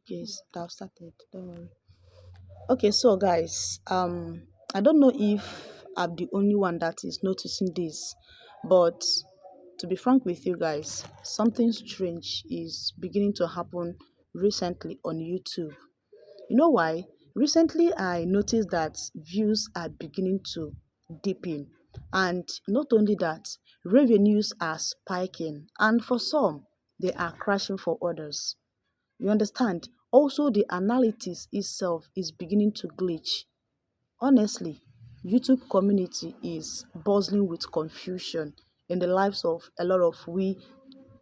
Yes, I've started. Don't worry. Okay, so guys, I don't know if I'm the only one that is noticing this, but to be frank with you guys, something strange is beginning to happen recently on YouTube. You know why? Recently, I noticed that views are beginning to dip in, and not only that, revenues are spiking, and for some, they are crashing for others. You understand? Also, the analytics itself is beginning to glitch. Honestly, YouTube community is buzzing with confusion in the lives of a lot of we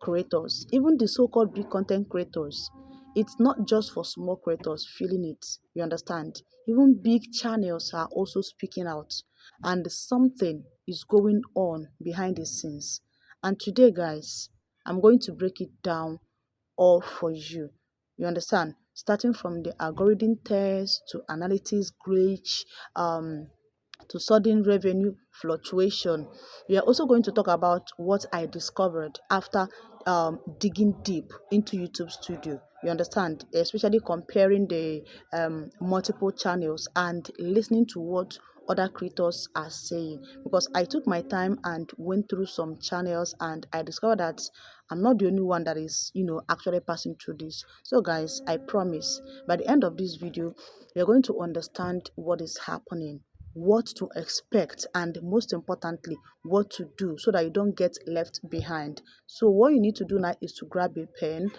creators, even the so-called big content creators. It's not just for small creators feeling it, you understand? Even big channels are also speaking out, and something is going on behind the scenes. And today, guys, I'm going to break it down all for you. You understand? Starting from the algorithm test to analytics glitch, to sudden revenue fluctuation. We are also going to talk about what I discovered after digging deep into YouTube Studio. You understand? Especially comparing the multiple channels and listening to what other creators are saying, because I took my time and went through some channels and I discovered that I'm not the only one that is, actually passing through this. So guys, I promise by the end of this video, you're going to understand what is happening, what to expect, and most importantly, what to do so that you don't get left behind. So what you need to do now is to grab a pen,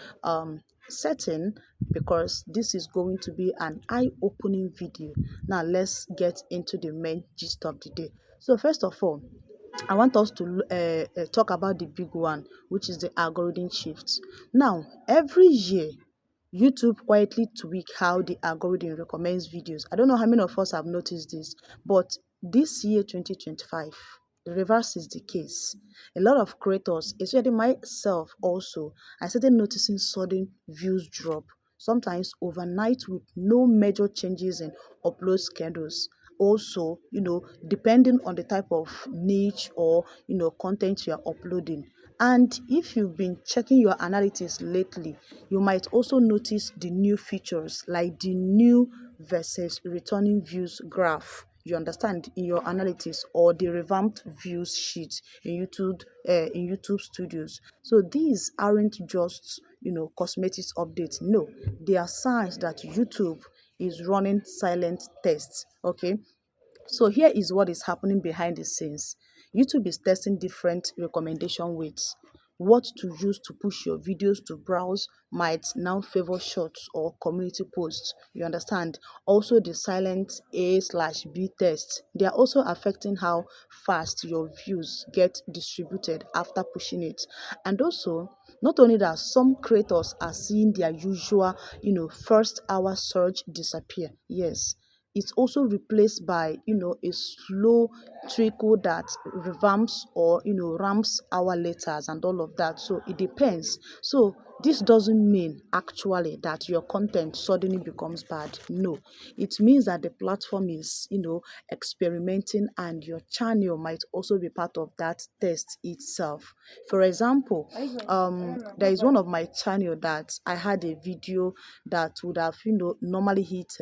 setting, because this is going to be an eye-opening video. Now let's get into the main gist of the day. So first of all, I want us to talk about the big one, which is the algorithm shift. Now, every year, YouTube quietly tweak how the algorithm recommends videos. I don't know how many of us have noticed this, but this year, 2025, the reverse is the case. A lot of creators, especially myself also, I started noticing sudden views drop, sometimes overnight with no major changes in upload schedules. Also, depending on the type of niche or content you are uploading. And if you've been checking your analytics lately, you might also notice the new features like the new versus returning views graph. You understand, in your analytics, or the revamped views sheet in YouTube Studios. So these aren't just cosmetics updates. No, they are signs that YouTube is running silent tests. Okay, so here is what is happening behind the scenes. YouTube is testing different recommendation weights. What to use to push your videos to browse might now favor shorts or community posts. You understand? Also, the silent A/B tests. They are also affecting how fast your views get distributed after pushing it. And also, not only that, some creators are seeing their usual, first hour surge disappear. Yes, it's also replaced by a slow trickle that revamps or ramps hour later and all of that. So it depends. So this doesn't mean actually that your content suddenly becomes bad. No, it means that the platform is experimenting, and your channel might also be part of that test itself. For example, there is one of my channel that I had a video that would have normally hit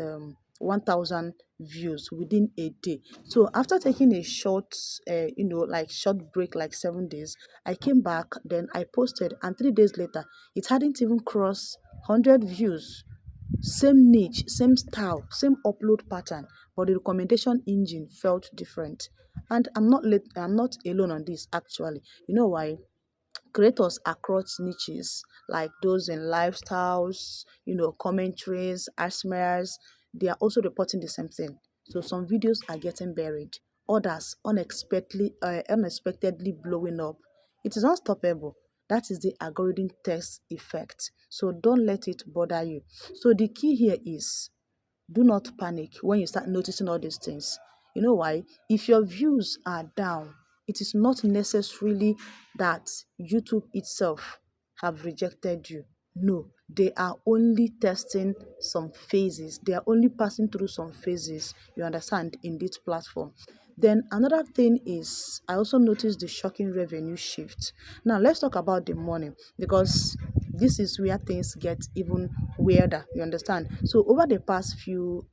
1,000 views within a day. So after taking a short like short break, like 7 days, I came back, then I posted, and 3 days later it hadn't even crossed 100 views. Same niche, same style, same upload pattern, but the recommendation engine felt different. And I'm not alone on this actually. You know why? Creators across niches, like those in lifestyles, commentaries, ASMRs, they are also reporting the same thing. So some videos are getting buried, others unexpectedly blowing up. It is unstoppable. That is the algorithm test effect. So don't let it bother you. So the key here is, do not panic when you start noticing all these things. You know why? If your views are down, it is not necessarily that YouTube itself have rejected you. No, they are only testing some phases. They are only passing through some phases, you understand, in this platform. Then another thing is I also noticed the shocking revenue shift. Now let's talk about the money, because this is where things get even weirder. You understand? So over the past few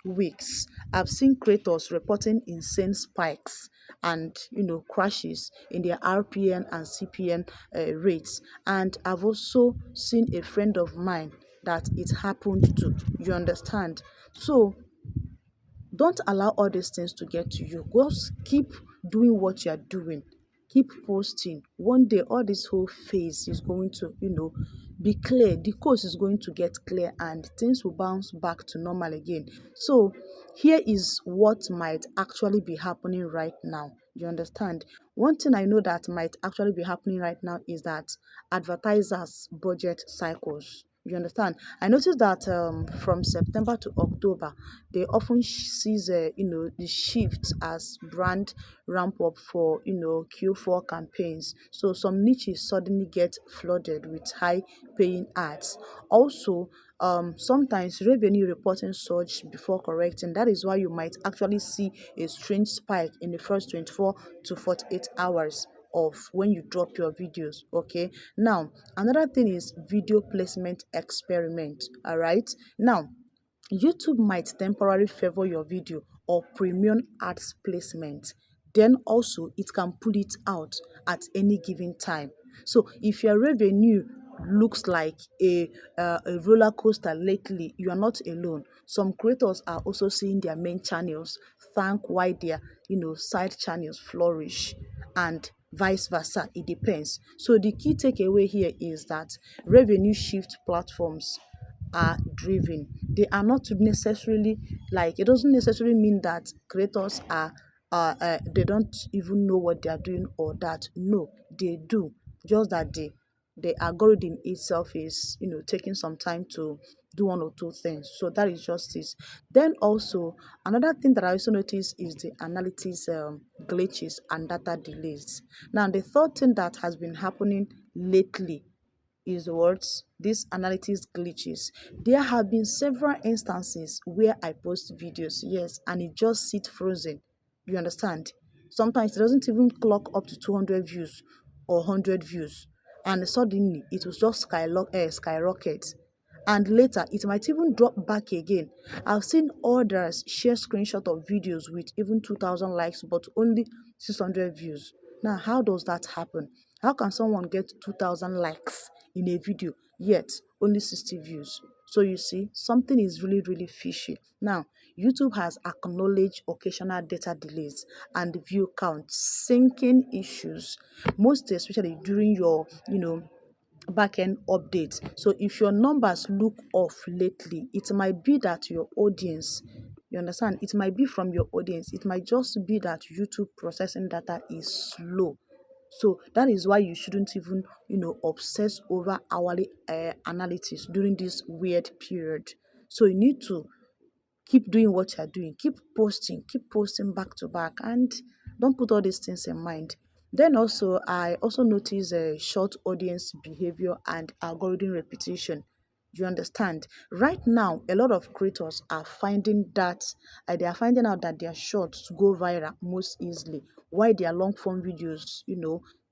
weeks, I've seen creators reporting insane spikes and crashes in their RPN and CPN rates. And I've also seen a friend of mine that it happened to. You understand? So don't allow all these things to get to you. Just keep doing what you're doing. Keep posting. One day, all this whole phase is going to, be clear. The coast is going to get clear and things will bounce back to normal again. So, here is what might actually be happening right now. You understand? One thing I know that might actually be happening right now is that advertisers' budget cycles. You understand? I noticed that from September to October, they often sees the shift as brand ramp up for Q4 campaigns. So some niches suddenly get flooded with high paying ads. Also, sometimes revenue reporting surge before correcting. That is why you might actually see a strange spike in the first 24 to 48 hours of when you drop your videos. Okay, now another thing is video placement experiment. All right, now YouTube might temporarily favor your video or premium ads placement. Then also it can pull it out at any given time. So if your revenue looks like a roller coaster lately, you are not alone. Some creators are also seeing their main channels thank why their side channels flourish, and vice versa. It depends. So the key takeaway here is that revenue shift platforms are driven. They are not necessarily, like, it doesn't necessarily mean that creators they don't even know what they are doing, or that no, they do. Just that the algorithm itself is taking some time to do one or two things. So that is just it. Then also another thing that I also noticed is the analytics glitches and data delays. Now the third thing that has been happening lately is what these analytics glitches. There have been several instances where I post videos, yes, and it just sit frozen. You understand? Sometimes it doesn't even clock up to 200 views or 100 views, and suddenly it will just skyrocket, and later it might even drop back again. I've seen others share screenshot of videos with even 2,000 likes but only 600 views. Now, how does that happen? How can someone get 2,000 likes in a video yet only 60 views? So you see, something is really, really fishy. Now, YouTube has acknowledged occasional data delays and view count syncing issues, most especially during your, backend updates. So if your numbers look off lately, it might be that your audience, you understand, it might be from your audience. It might just be that YouTube processing data is slow. So that is why you shouldn't even, obsess over hourly analytics during this weird period. So you need to keep doing what you're doing, keep posting back to back, and don't put all these things in mind. Then also I also notice short audience behavior and algorithm repetition. You understand? Right now a lot of creators are finding that they are finding out that their shorts go viral most easily, while their long form videos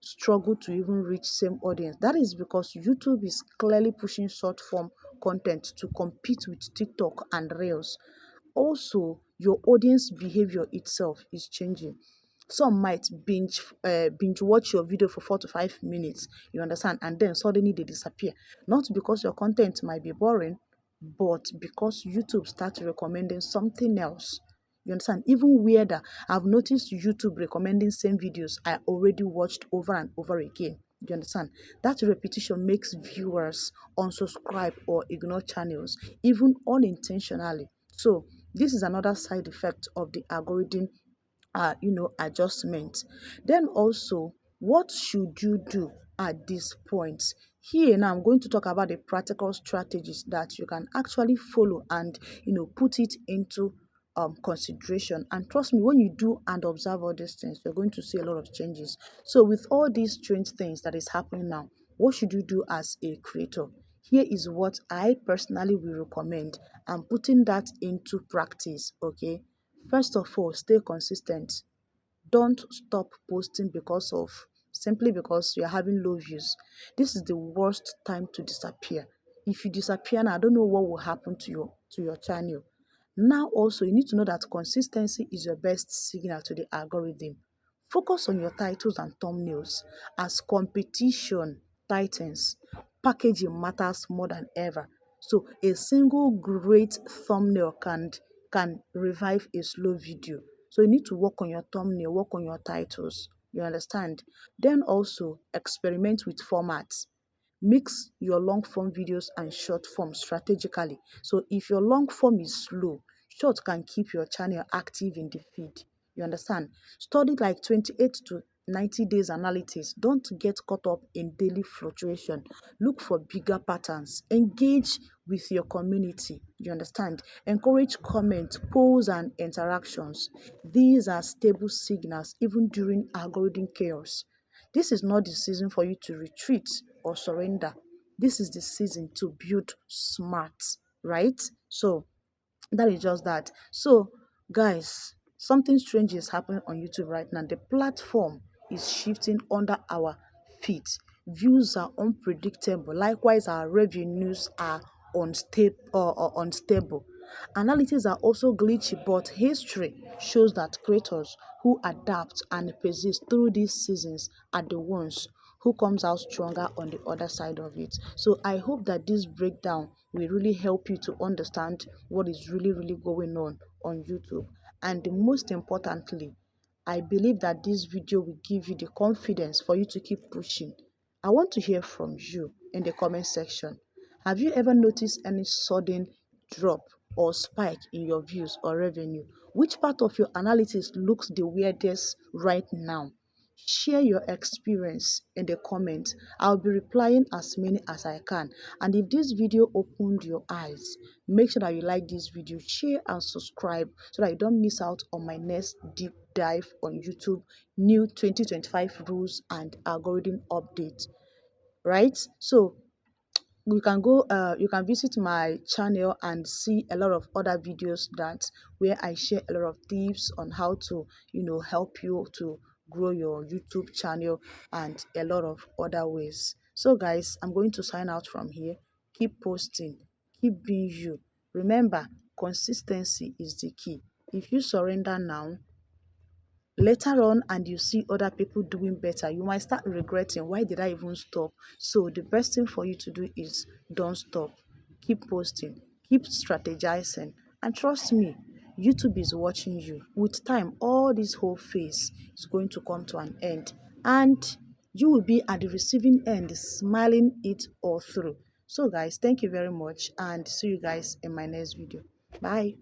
struggle to even reach same audience. That is because YouTube is clearly pushing short form content to compete with TikTok and Reels. Also, your audience behavior itself is changing. Some might binge watch your video for 4 to 5 minutes, you understand, and then suddenly they disappear. Not because your content might be boring, but because YouTube starts recommending something else. You understand? Even weirder, I've noticed YouTube recommending same videos I already watched over and over again. You understand? That repetition makes viewers unsubscribe or ignore channels, even unintentionally. So this is another side effect of the algorithm adjustment. Then also, what should you do at this point? Here now I'm going to talk about the practical strategies that you can actually follow and put it into consideration. And trust me, when you do and observe all these things, you're going to see a lot of changes. So with all these strange things that is happening now, what should you do as a creator? Here is what I personally will recommend, and putting that into practice. Okay, First of all, stay consistent. Don't stop posting simply because you're having low views. This is the worst time to disappear. If you disappear now, I don't know what will happen to your channel. Now also, you need to know that consistency is your best signal to the algorithm. Focus on your titles and thumbnails as competition tightens. Packaging matters more than ever. So a single great thumbnail can revive a slow video. So you need to work on your thumbnail, work on your titles. You understand? Then also experiment with formats. Mix your long form videos and short form strategically. So if your long form is slow, short can keep your channel active in the feed. You understand? Study like 28 to 90 days analytics. Don't get caught up in daily fluctuation. Look for bigger patterns. Engage with your community. You understand? Encourage comments, polls, and interactions. These are stable signals even during algorithm chaos. This is not the season for you to retreat or surrender. This is the season to build smart, right? So that is just that. So, guys, something strange is happening on YouTube right now. The platform is shifting under our feet. Views are unpredictable. Likewise, our revenues are unstable. Analytics are also glitchy, but history shows that creators who adapt and persist through these seasons are the ones who comes out stronger on the other side of it. So I hope that this breakdown will really help you to understand what is really going on YouTube. And most importantly, I believe that this video will give you the confidence for you to keep pushing. I want to hear from you in the comment section. Have you ever noticed any sudden drop or spike in your views or revenue? Which part of your analytics looks the weirdest right now? Share your experience in the comments. I'll be replying as many as I can. And if this video opened your eyes, make sure that you like this video, share and subscribe so that you don't miss out on my next deep dive on YouTube new 2025 rules and algorithm update. Right? So you can visit my channel and see a lot of other videos that where I share a lot of tips on how to help you to grow your YouTube channel and a lot of other ways. So guys, I'm going to sign out from here. Keep posting, keep being you. Remember, consistency is the key. If you surrender now, later on and you see other people doing better, you might start regretting, why did I even stop? So the best thing for you to do is don't stop. Keep posting, keep strategizing, and trust me, YouTube is watching you. With time, all this whole phase is going to come to an end, and you will be at the receiving end smiling it all through. So guys, thank you very much, and see you guys in my next video. Bye.